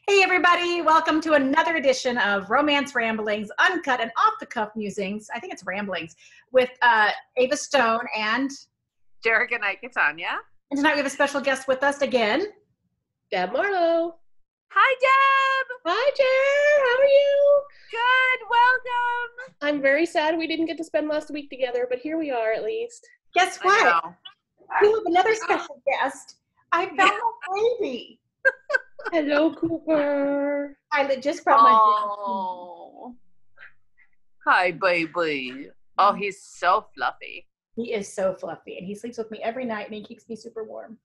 Hey everybody, welcome to another edition of Romance Ramblings, uncut and off-the-cuff musings. I think it's ramblings with Ava Stone and Jerrica Knight-Catania. And tonight we have a special guest with us again. Deb Marlowe. Hi, Deb. Hi, Jer. How are you? Good. Welcome. I'm very sad we didn't get to spend last week together, but here we are at least. Guess what? We have another special guest. I found a baby. Hello, Cooper. I just brought my Oh. Hi, baby. Oh, he's so fluffy. He is so fluffy, and he sleeps with me every night, and he keeps me super warm.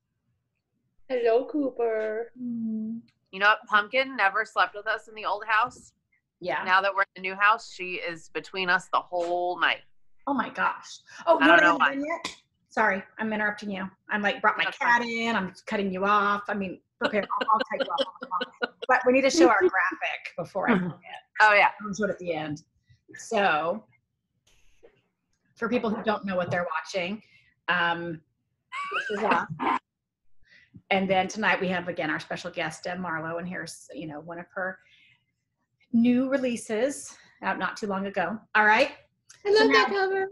Hello, Cooper. You know what? Pumpkin never slept with us in the old house. Yeah. Now that we're in the new house, she is between us the whole night. Oh my gosh. Oh, I don't know why. Yet? Sorry, I'm interrupting you. I'm like brought my cat in. I'm cutting you off. I mean, prepare. I'll take you off. But we need to show our graphic before I forget. Oh yeah. I'll show it at the end. So, for people who don't know what they're watching, this is us. And then tonight we have again our special guest, Deb Marlowe, and here's one of her new releases out not too long ago. All right. I love that cover.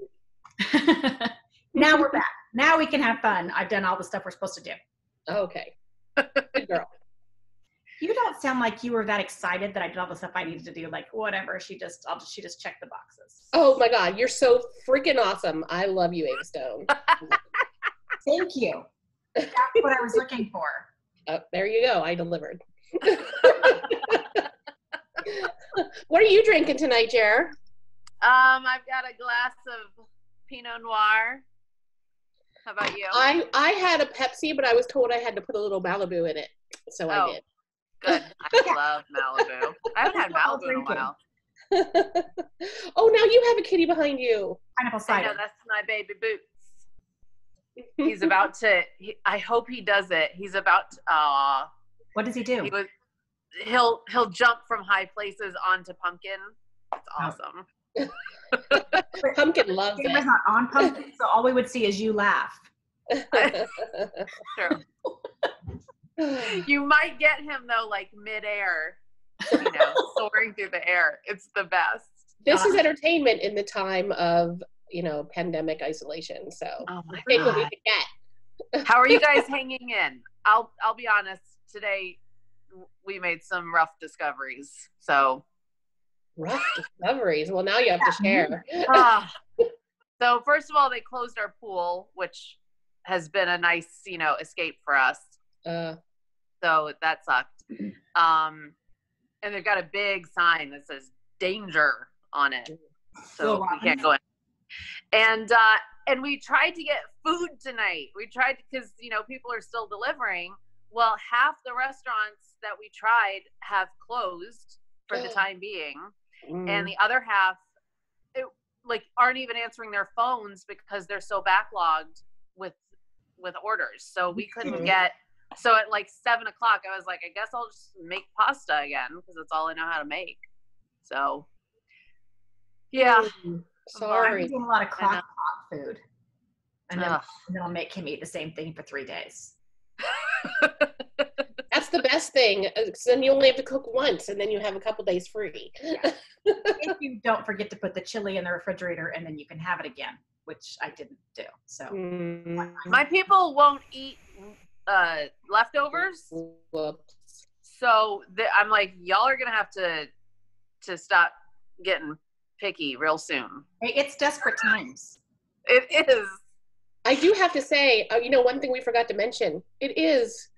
Now we're back. Now we can have fun. I've done all the stuff we're supposed to do. Okay. Good girl. You don't sound like you were that excited that I did all the stuff I needed to do. Like whatever, she just checked the boxes. Oh my God, you're so freaking awesome. I love you, Ava Stone. Thank you. That's what I was looking for. Oh, there you go. I delivered. What are you drinking tonight, Jer? I've got a glass of Pinot Noir. How about you? I had a Pepsi, but I was told I had to put a little Malibu in it, so I did. Good. I love Malibu. I haven't had Malibu in a while. Oh, now you have a kitty behind you. Pineapple cider. I know, that's my baby Boots. He's about to. I hope he does it. He's about to. What does he do? He'll jump from high places onto Pumpkin. It's awesome. Pumpkin loves Camera's it. not on Pumpkin, so all we would see is you laugh. Sure. You might get him though, like midair, soaring through the air. It's the best. This is entertainment in the time of pandemic isolation. So take what we can get. How are you guys hanging in? I'll be honest. Today we made some rough discoveries. So rough discoveries. Well, now you have to share. So first of all, they closed our pool, which has been a nice, escape for us. So that sucked. And they've got a big sign that says danger on it. So we can't go in. And we tried to get food tonight. We tried because, people are still delivering. Well, half the restaurants that we tried have closed for the time being. And the other half, aren't even answering their phones because they're so backlogged with orders. So we couldn't get. So at 7:00, I was like, I guess I'll just make pasta again because that's all I know how to make. So, yeah. Sorry. I'm eating a lot of crock-pot food. And then I'll make him eat the same thing for 3 days. That's the best thing. Then you only have to cook once, and then you have a couple days free. Yeah. If you don't forget to put the chili in the refrigerator, and then you can have it again, which I didn't do. So my people won't eat leftovers. Whoops. So I'm like, y'all are gonna have to stop getting picky real soon. It's desperate times. It is. I do have to say, one thing we forgot to mention. It is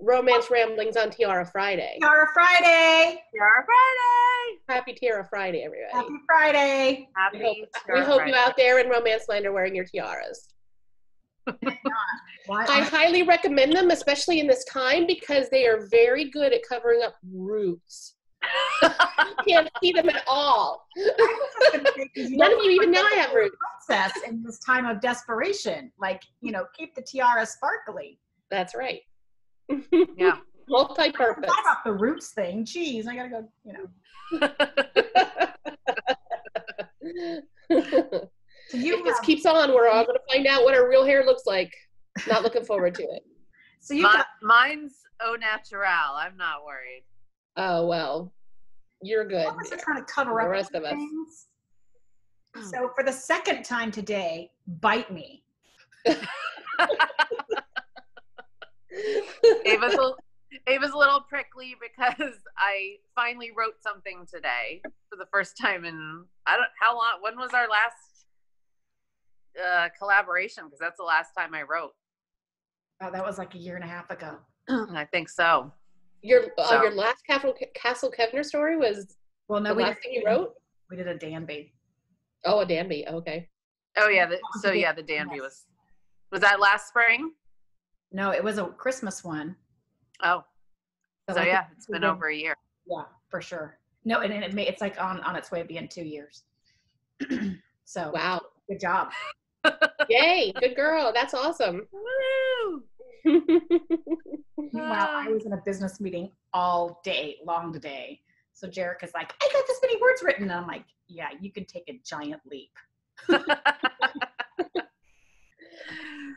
Romance Ramblings on Tiara Friday. Tiara Friday. Tiara Friday. Happy Tiara Friday, everybody. Happy Friday. We hope you out there in Romance Land are wearing your tiaras. I highly recommend them, especially in this time, because they are very good at covering up roots. You can't see them at all. None of you even know I have roots. Process in this time of desperation, keep the tiara sparkly. That's right. Yeah. Multi-purpose. What about the roots thing? Jeez, I gotta go. So if this keeps on, we're all going to find out what our real hair looks like. Not looking forward to it. So you mine's au natural. I'm not worried. Oh, well, you're good. I was just trying to cover The up rest of us. things. So for the second time today, bite me. Ava's a little prickly because I finally wrote something today for the first time in, I don't, how long, when was our last collaboration? Because that's the last time I wrote. Oh, that was like a year and a half ago. I think so. Your last Castle Kevner story was Well, no, the last thing you wrote? We did a Danby. Oh, a Danby. Okay. Oh yeah. The Danby was that last spring? No, it was a Christmas one. Oh, so like, yeah, it's been over a year. Yeah, for sure. No, and it's like on its way to being 2 years. So Wow. good job. Yay, good girl. That's awesome. Woo! Meanwhile, I was in a business meeting all day, long day. So Jerrica's like, I got this many words written. And I'm like, yeah, you can take a giant leap.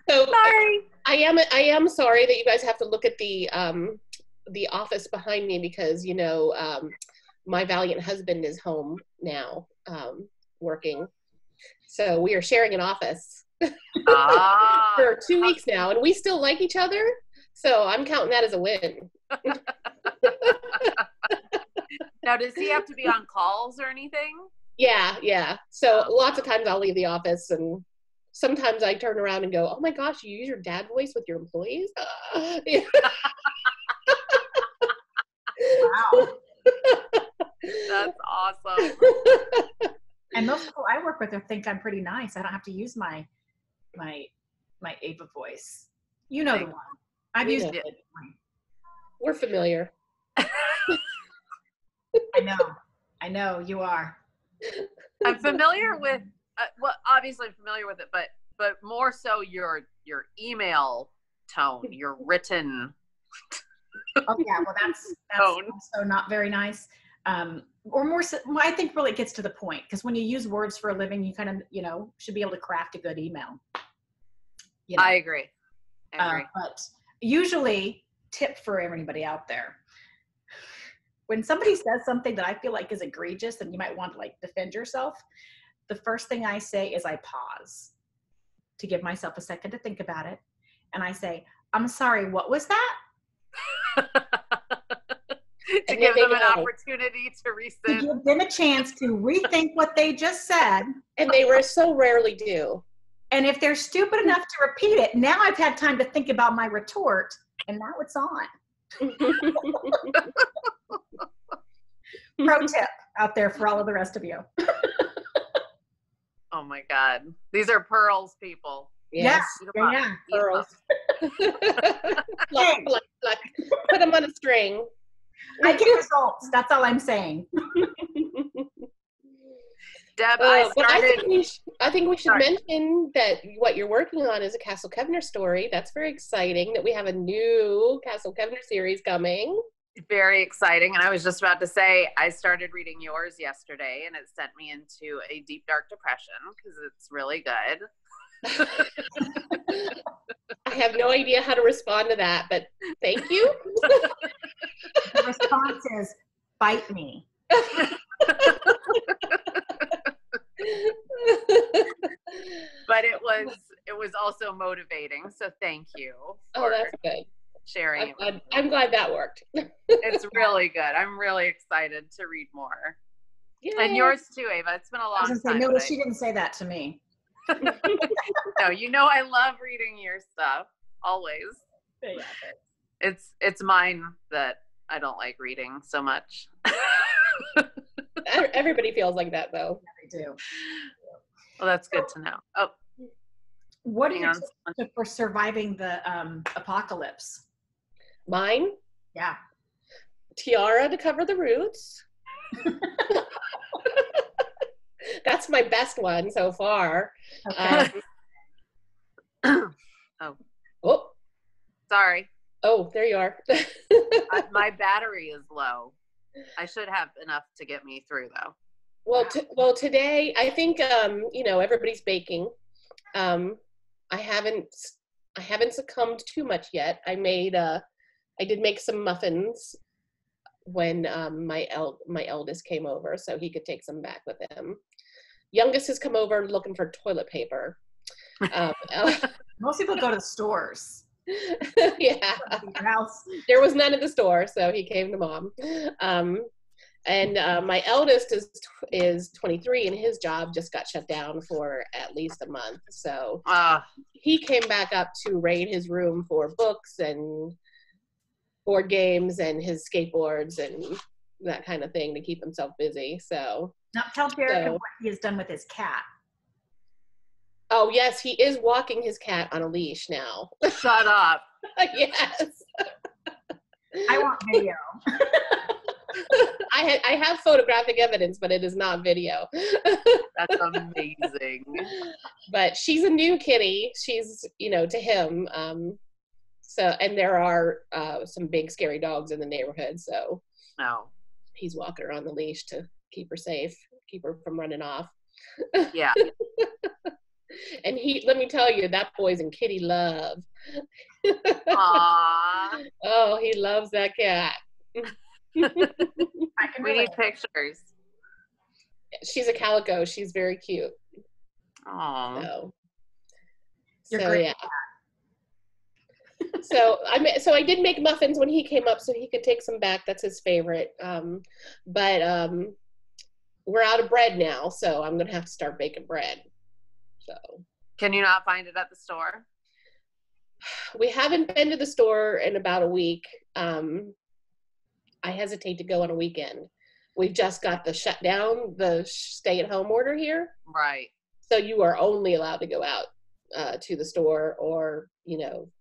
So Sorry. I am sorry that you guys have to look at the office behind me because, you know, my valiant husband is home now, working. So we are sharing an office for 2 weeks now, and we still like each other. So I'm counting that as a win. Now, does he have to be on calls or anything? Yeah. So lots of times I'll leave the office, and sometimes I turn around and go, "Oh my gosh, you use your dad voice with your employees?" Wow. That's awesome. And most people I work with think I'm pretty nice. I don't have to use my Ava voice. You know the one. I've used it. We're familiar. I know you are. I'm familiar with, well, obviously I'm familiar with it, but more so your email tone, your written. Oh yeah, well that's also not very nice. Or more so, well, I think really it gets to the point because when you use words for a living, you kind of, you know, should be able to craft a good email. You know? I agree. But usually, tip for everybody out there, when somebody says something that I feel like is egregious and you might want to like defend yourself, the first thing I say is I pause to give myself a second to think about it. And I say, I'm sorry, what was that? To give them an opportunity to rescind. To give them a chance to rethink what they just said. And they were so rarely do. And if they're stupid enough to repeat it, now I've had time to think about my retort, and now it's on. Pro tip out there for all of the rest of you. Oh my God. These are pearls, people. Yes. Yeah. Pearls. Pluck. Put them on a string. I get results. That's all I'm saying. Deb, I think we should mention that what you're working on is a Castle Kevner story. That's very exciting that we have a new Castle Kevner series coming. Very exciting. And I was just about to say, I started reading yours yesterday and it sent me into a deep, dark depression because it's really good. I have no idea how to respond to that, but thank you. The response is, bite me. But it was also motivating. So thank you. Oh, that's good. Sharing I'm glad that worked. It's really good. I'm really excited to read more. Yay. And yours too, Ava. It's been a long time. No, she didn't say that to me. No, you know I love reading your stuff. Always. Yeah. It's mine that I don't like reading so much. Everybody feels like that though. Yeah, they do. Well, that's good to know. Oh, what are your tips for surviving the apocalypse? Mine? Yeah. Tiara to cover the roots. That's my best one so far. Okay. Oh. Sorry. Oh, there you are. My battery is low. I should have enough to get me through though. Well, today I think everybody's baking. I haven't succumbed too much yet. I did make some muffins when my eldest came over, so he could take some back with him. Youngest has come over looking for toilet paper. Most people go to stores. Yeah. There was none at the store, so he came to mom. And my eldest is 23, and his job just got shut down for at least a month. So he came back up to raid his room for books and board games and his skateboards and that kind of thing to keep himself busy. So now tell Jerrica what he has done with his cat. Oh yes, he is walking his cat on a leash now. Shut up. Yes. I want video. I have photographic evidence, but it is not video. That's amazing. But she's a new kitty. She's, to him. And there are some big scary dogs in the neighborhood. So he's walking her on the leash to keep her safe, keep her from running off. Yeah. And let me tell you, that boy's in kitty love. Aww. Oh, he loves that cat. We need pictures. She's a calico. She's very cute. Aww. So yeah. So I did make muffins when he came up so he could take some back. That's his favorite. But we're out of bread now, so I'm gonna have to start baking bread. So can you not find it at the store? We haven't been to the store in about a week. I hesitate to go on a weekend. We've just got the shutdown, the stay-at-home order here. Right. So you are only allowed to go out to the store or,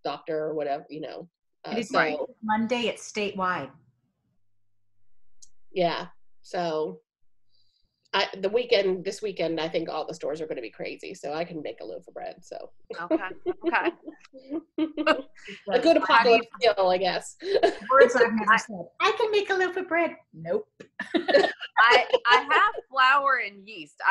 doctor or whatever, It is right. Monday, it's statewide. Yeah. So this weekend, I think all the stores are going to be crazy. So I can make a loaf of bread. So. Okay. A good apocalypse skill, I guess. Words I've never said. I can make a loaf of bread. Nope. I have flour and yeast.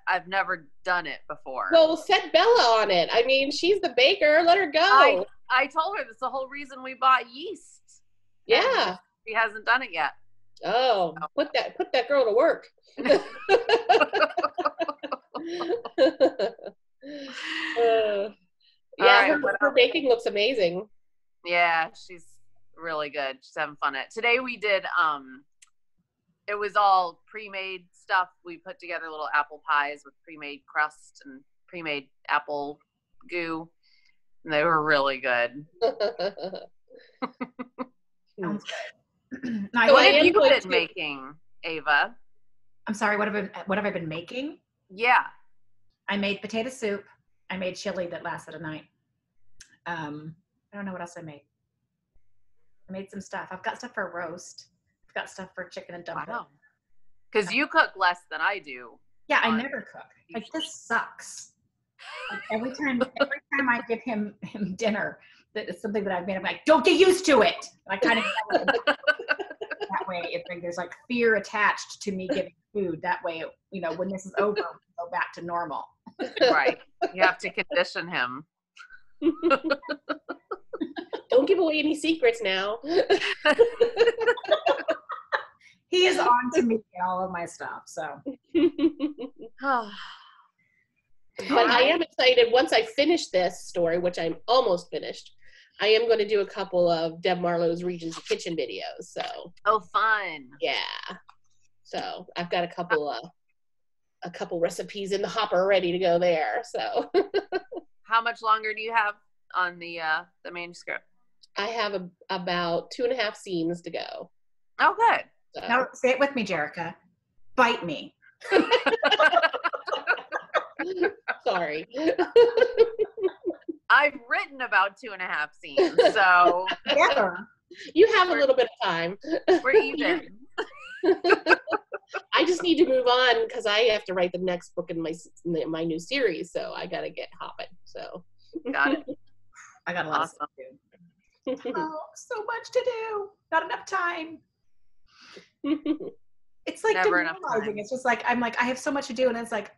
I've never done it before. Well, set Bella on it. I mean, she's the baker. Let her go. I told her that's the whole reason we bought yeast. Yeah. She hasn't done it yet. Oh, put that girl to work. Her baking looks amazing. Yeah, she's really good. She's having fun at it. Today we did it was all pre-made stuff. We put together little apple pies with pre-made crust and pre-made apple goo. And they were really good. Sounds good. What have you been making, Ava? I'm sorry, what have I been making? Yeah. I made potato soup. I made chili that lasted a night. I don't know what else I made. I made some stuff. I've got stuff for roast. I've got stuff for chicken and dumplings. Wow. Because you cook less than I do. Yeah, I never cook. Like, this sucks. Like, every time I give him dinner, that is something that I've made. I'm like, don't get used to it. And I kind of that way. There's like fear attached to me giving food. That way, when this is over, we'll go back to normal. Right. You have to condition him. Don't give away any secrets now. He is on to me and all of my stuff. So. But I am excited. Once I finish this story, which I'm almost finished, I am going to do a couple of Deb Marlowe's Regions of Kitchen videos. So. Oh, fun. Yeah. So I've got a couple recipes in the hopper ready to go there. So. How much longer do you have on the manuscript? I have about 2.5 scenes to go. Oh, good. So. Now say it with me, Jerrica. Bite me. Sorry. I've written about 2.5 scenes, so yeah. You have a little bit of time. We're even. I just need to move on because I have to write the next book in my new series, so I got to get hopping. So got it. I got a lot of stuff to do. Oh, so much to do. Not enough time. It's like never enough time. It's just like I have so much to do, and it's like,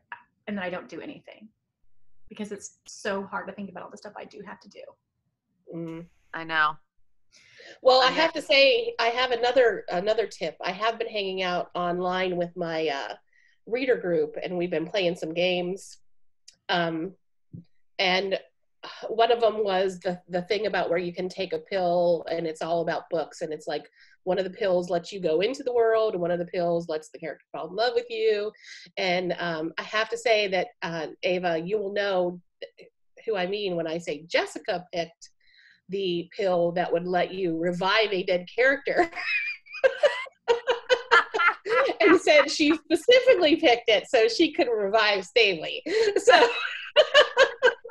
and then I don't do anything because it's so hard to think about all the stuff I do have to do. I know. Well, I have to say, I have another tip. I have been hanging out online with my reader group, and we've been playing some games. And one of them was the thing about where you can take a pill, and it's all about books. And it's like one of the pills lets you go into the world, and one of the pills lets the character fall in love with you. And I have to say that, Ava, you will know who I mean when I say Jessica picked the pill that would let you revive a dead character. And said she specifically picked it so she could revive Stanley. So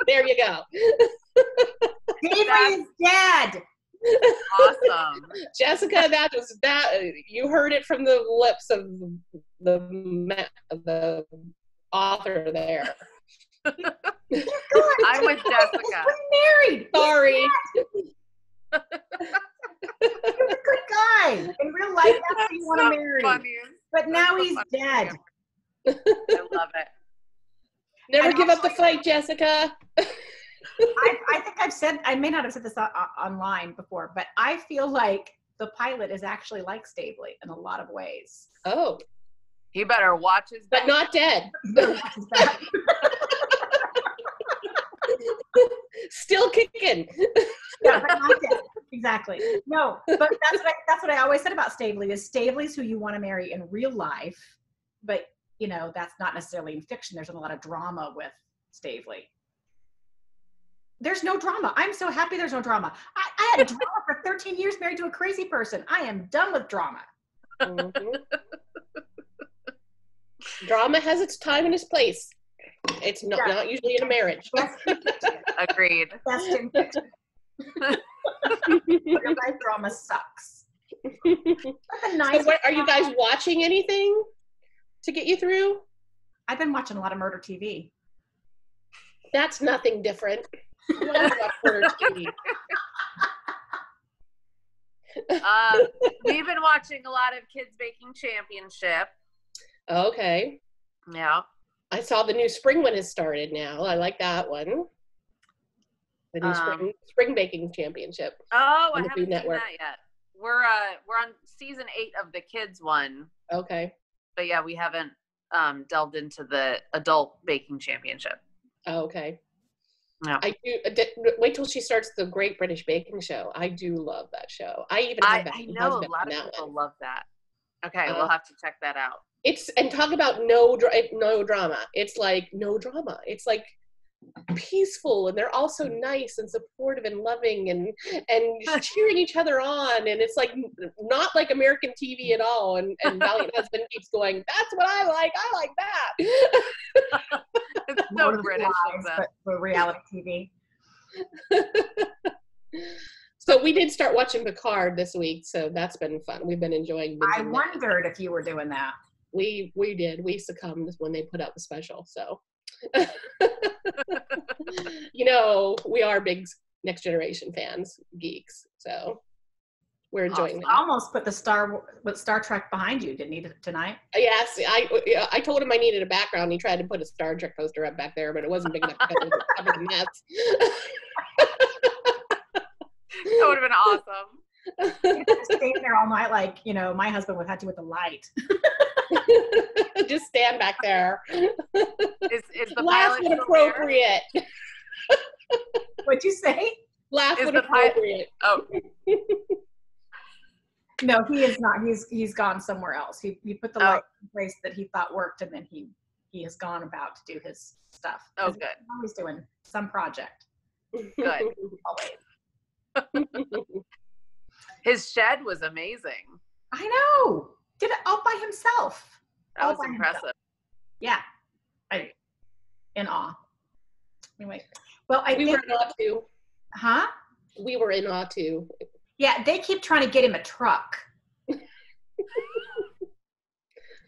there you go. Stanley is dead. Awesome. Jessica, that you heard it from the lips of the author there. I'm with Jessica. We're married. Sorry. He's a good guy. In real life, that's who you want to marry. Funny. But now he's dead. I love it. Never give up the fight, Jessica. I think I've said, I may not have said this online before, but I feel like the pilot is actually like Stavely in a lot of ways. Oh. He better watch his back. But not dead. Still kicking. Yeah, but not dead. Exactly. No, but that's what I always said about Stavely is Stavely's who you want to marry in real life, but you know, that's not necessarily in fiction. There's a lot of drama with Stavely. There's no drama. I'm so happy there's no drama. I had drama for 13 years married to a crazy person. I am done with drama. Mm-hmm. Drama has its time and its place. It's not usually in a marriage. Agreed. Best in fiction. Real life drama sucks. So are you guys watching anything to get you through? I've been watching a lot of murder TV. That's nothing different. I love murder TV. We've been watching a lot of Kids Baking Championship. Okay. Yeah. I saw the new spring one has started now. I like that one. The new spring baking championship. Oh, I haven't seen that yet. We're on season 8 of the kids one. Okay. But yeah, we haven't delved into the adult baking championship. Oh, okay. No. I do. Wait till she starts the Great British Baking Show. I do love that show. I even have that. I know a lot of people love that. Okay, we'll have to check that out. And talk about no drama. It's like no drama. It's like peaceful, and they're also nice and supportive and loving and cheering each other on, and it's like not like American TV at all. And Valiant Husband keeps going, that's what I like that. It's so British, but for reality TV. So we did start watching Picard this week, so that's been fun. We've been enjoying. I wondered if you were doing that. We did. We succumbed when they put out the special. So, you know, we are big Next Generation fans, geeks. So we're enjoying that. I almost put the Star Trek behind you. Didn't need it tonight. Yes, I told him I needed a background. He tried to put a Star Trek poster up back there, but it wasn't big enough to cover the mess. That would have been awesome. Staying there all night, like, you know, my husband would have to with the light. Just stand back there. Is the Laugh pilot when appropriate. What'd you say? Laugh when appropriate. Oh. No, he is not. He's gone somewhere else. He put the light in place that he thought worked, and then he has gone about to do his stuff. Oh, good. He's always doing some project. Good. Always. His shed was amazing. I know. Did it all by himself. That was impressive. Yeah. In awe. Anyway. Well, we were in awe too. Huh? We were in awe too. Yeah, they keep trying to get him a truck.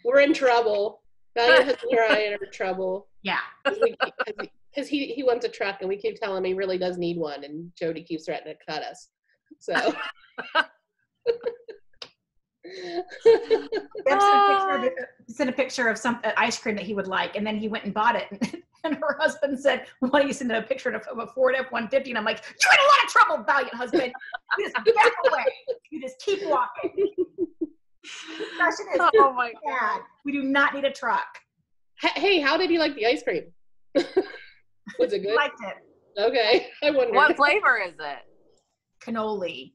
We're in trouble. Valiant Husband and I are in trouble. Yeah. Because he wants a truck, and we keep telling him he really does need one, and Jody keeps threatening to cut us. So. Sent a picture of some ice cream that he would like, and then he went and bought it. And her husband said, why do you send a picture of a Ford F-150? And I'm like, you're in a lot of trouble, valiant husband. You just back away. You just keep walking. Discussion is Oh my bad. We do not need a truck. Hey, how did you like the ice cream? Was it good? Liked it. Okay, I wondered. What flavor is it? Cannoli.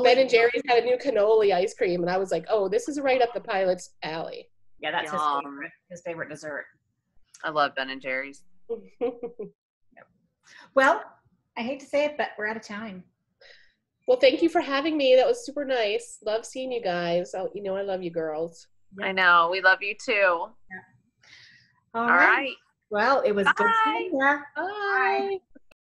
Ben and Jerry's had a new cannoli ice cream, and I was like, oh, this is right up the pilot's alley. Yeah, that's Yum. his favorite dessert. I love Ben and Jerry's. Well, I hate to say it, but we're out of time. Well, thank you for having me. That was super nice. Love seeing you guys. I love you girls. I know. We love you too. Yeah. All right. Well, it was good Bye. seeing ya. Bye.